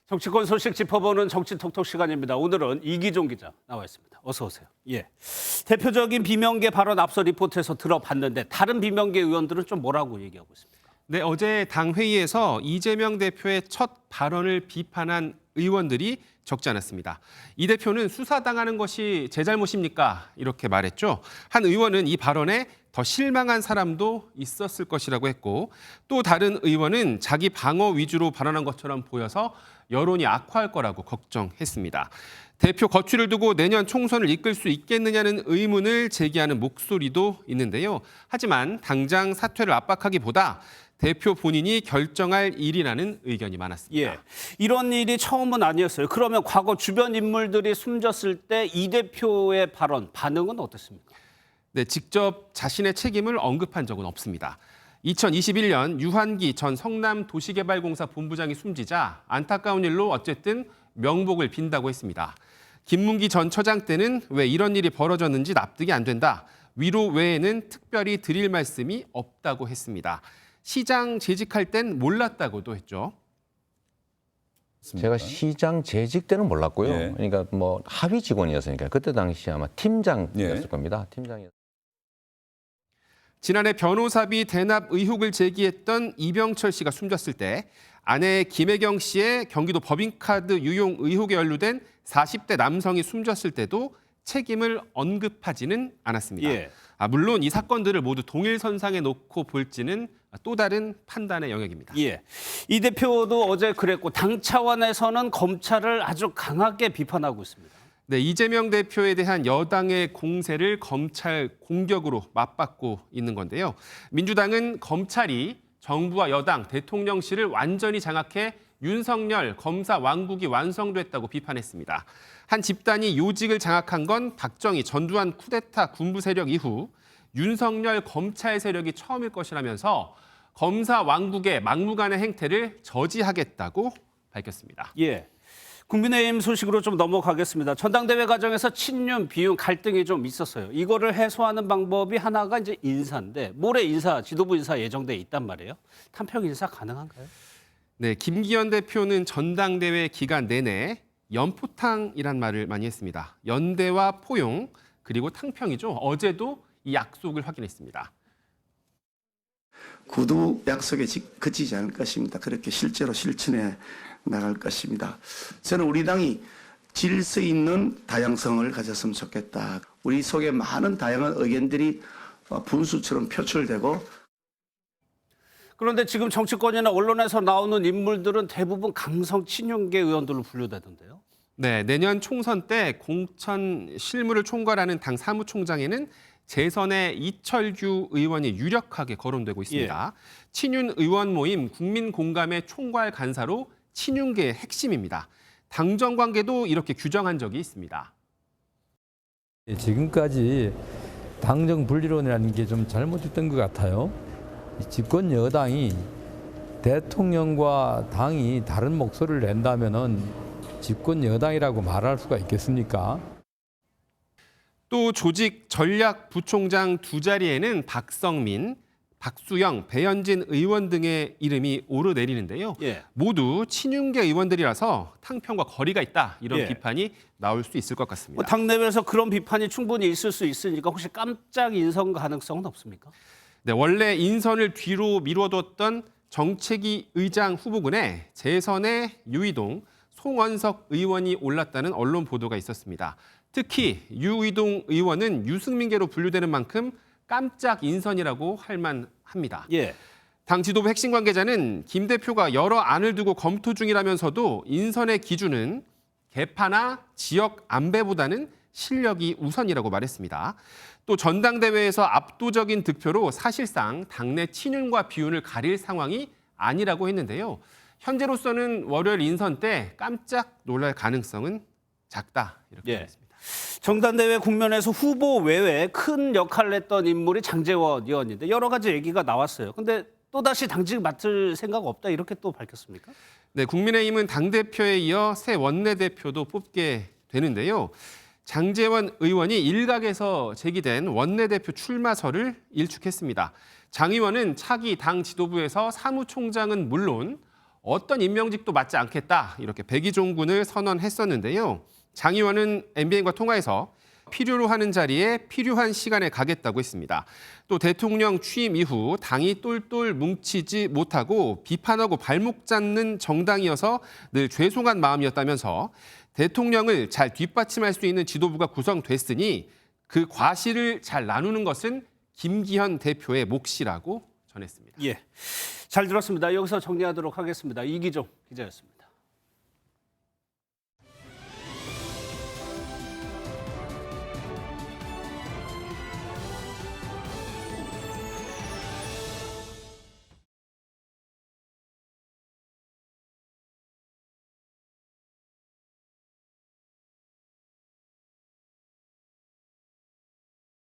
정치권 소식 짚어보는 정치톡톡 시간입니다. 오늘은 이기종 기자 나와 있습니다. 어서 오세요. 예. 대표적인 비명계 발언 앞서 리포트에서 들어봤는데 다른 비명계 의원들은 좀 뭐라고 얘기하고 있습니까? 네, 어제 당 회의에서 이재명 대표의 첫 발언을 비판한 의원들이 적지 않았습니다. 이 대표는 수사당하는 것이 제 잘못입니까? 이렇게 말했죠. 한 의원은 이 발언에 더 실망한 사람도 있었을 것이라고 했고, 또 다른 의원은 자기 방어 위주로 발언한 것처럼 보여서 여론이 악화할 거라고 걱정했습니다. 대표 거취를 두고 내년 총선을 이끌 수 있겠느냐는 의문을 제기하는 목소리도 있는데요. 하지만 당장 사퇴를 압박하기보다 대표 본인이 결정할 일이라는 의견이 많았습니다. 예. 이런 일이 처음은 아니었어요. 그러면 과거 주변 인물들이 숨졌을 때 이 대표의 발언, 반응은 어땠습니까? 네, 직접 자신의 책임을 언급한 적은 없습니다. 2021년 유한기 전 성남도시개발공사 본부장이 숨지자 안타까운 일로 어쨌든 명복을 빈다고 했습니다. 김문기 전 처장 때는 왜 이런 일이 벌어졌는지 납득이 안 된다. 위로 외에는 특별히 드릴 말씀이 없다고 했습니다. 시장 재직할 땐 몰랐다고도 했죠. 제가 시장 재직 때는 몰랐고요. 예. 그러니까 뭐 하위 직원이었으니까 그때 당시 아마 팀장이었을 예. 겁니다. 팀장이었. 지난해 변호사비 대납 의혹을 제기했던 이병철 씨가 숨졌을 때 아내 김혜경 씨의 경기도 법인카드 유용 의혹에 연루된 40대 남성이 숨졌을 때도 책임을 언급하지는 않았습니다. 예. 물론 이 사건들을 모두 동일선상에 놓고 볼지는 또 다른 판단의 영역입니다. 예. 이 대표도 어제 그랬고 당 차원에서는 검찰을 아주 강하게 비판하고 있습니다. 네, 이재명 대표에 대한 여당의 공세를 검찰 공격으로 맞받고 있는 건데요. 민주당은 검찰이 정부와 여당, 대통령실을 완전히 장악해 윤석열 검사 왕국이 완성됐다고 비판했습니다. 한 집단이 요직을 장악한 건 박정희, 전두환 쿠데타 군부 세력 이후 윤석열 검찰 세력이 처음일 것이라면서 검사 왕국의 막무가내 행태를 저지하겠다고 밝혔습니다. 예. 국민의힘 소식으로 좀 넘어가겠습니다. 전당대회 과정에서 친윤, 비윤 갈등이 좀 있었어요. 이거를 해소하는 방법이 하나가 이제 인사인데 모레 인사, 지도부 인사 예정돼 있단 말이에요. 탄평 인사 가능한가요? 네, 김기현 대표는 전당대회 기간 내내 연포탕이란 말을 많이 했습니다. 연대와 포용 그리고 탕평이죠. 어제도 이 약속을 확인했습니다. 구두 약속에 그치지 않을 것입니다. 그렇게 실제로 실천해 나갈 것입니다. 저는 우리 당이 질서 있는 다양성을 가졌으면 좋겠다. 우리 속에 많은 다양한 의견들이 분수처럼 표출되고 그런데 지금 정치권이나 언론에서 나오는 인물들은 대부분 강성 친윤계 의원들로 분류되던데요. 네, 내년 총선 때 공천 실무를 총괄하는 당 사무총장에는 재선의 이철규 의원이 유력하게 거론되고 있습니다. 친윤 의원 모임 국민공감의 총괄 간사로 친윤계의 핵심입니다. 당정 관계도 이렇게 규정한 적이 있습니다. 지금까지 당정 분리론이라는 게 좀 잘못됐던 것 같아요. 집권 여당이 대통령과 당이 다른 목소리를 낸다면은 집권 여당이라고 말할 수가 있겠습니까? 또 조직 전략부총장 두 자리에는 박성민, 박수영, 배현진 의원 등의 이름이 오르내리는데요. 예. 모두 친윤계 의원들이라서 탕평과 거리가 있다 이런 예. 비판이 나올 수 있을 것 같습니다. 뭐 당내에서 그런 비판이 충분히 있을 수 있으니까 혹시 깜짝 인선 가능성은 없습니까? 네, 원래 인선을 뒤로 미뤄뒀던 정책위 의장 후보군에 재선의 유이동, 송원석 의원이 올랐다는 언론 보도가 있었습니다. 특히 유이동 의원은 유승민계로 분류되는 만큼 깜짝 인선이라고 할 만합니다. 예. 당 지도부 핵심 관계자는 김 대표가 여러 안을 두고 검토 중이라면서도 인선의 기준은 개파나 지역 안배보다는 실력이 우선이라고 말했습니다. 또 전당대회에서 압도적인 득표로 사실상 당내 친윤과 비윤을 가릴 상황이 아니라고 했는데요. 현재로서는 월요일 인선 때 깜짝 놀랄 가능성은 작다 이렇게 예. 말했습니다. 정당대회 국면에서 후보 외에 큰 역할을 했던 인물이 장제원 의원인데 여러 가지 얘기가 나왔어요. 근데 또다시 당직 맡을 생각 없다 이렇게 또 밝혔습니까? 네, 국민의힘은 당대표에 이어 새 원내대표도 뽑게 되는데요. 장제원 의원이 일각에서 제기된 원내대표 출마설을 일축했습니다. 장 의원은 차기 당 지도부에서 사무총장은 물론 어떤 임명직도 맡지 않겠다 이렇게 백의종 군을 선언했었는데요. 장 의원은 MBN과 통화에서 필요로 하는 자리에 필요한 시간에 가겠다고 했습니다. 또 대통령 취임 이후 당이 똘똘 뭉치지 못하고 비판하고 발목 잡는 정당이어서 늘 죄송한 마음이었다면서 대통령을 잘 뒷받침할 수 있는 지도부가 구성됐으니 그 과실을 잘 나누는 것은 김기현 대표의 몫이라고 전했습니다. 예, 잘 들었습니다. 여기서 정리하도록 하겠습니다. 이기종 기자였습니다.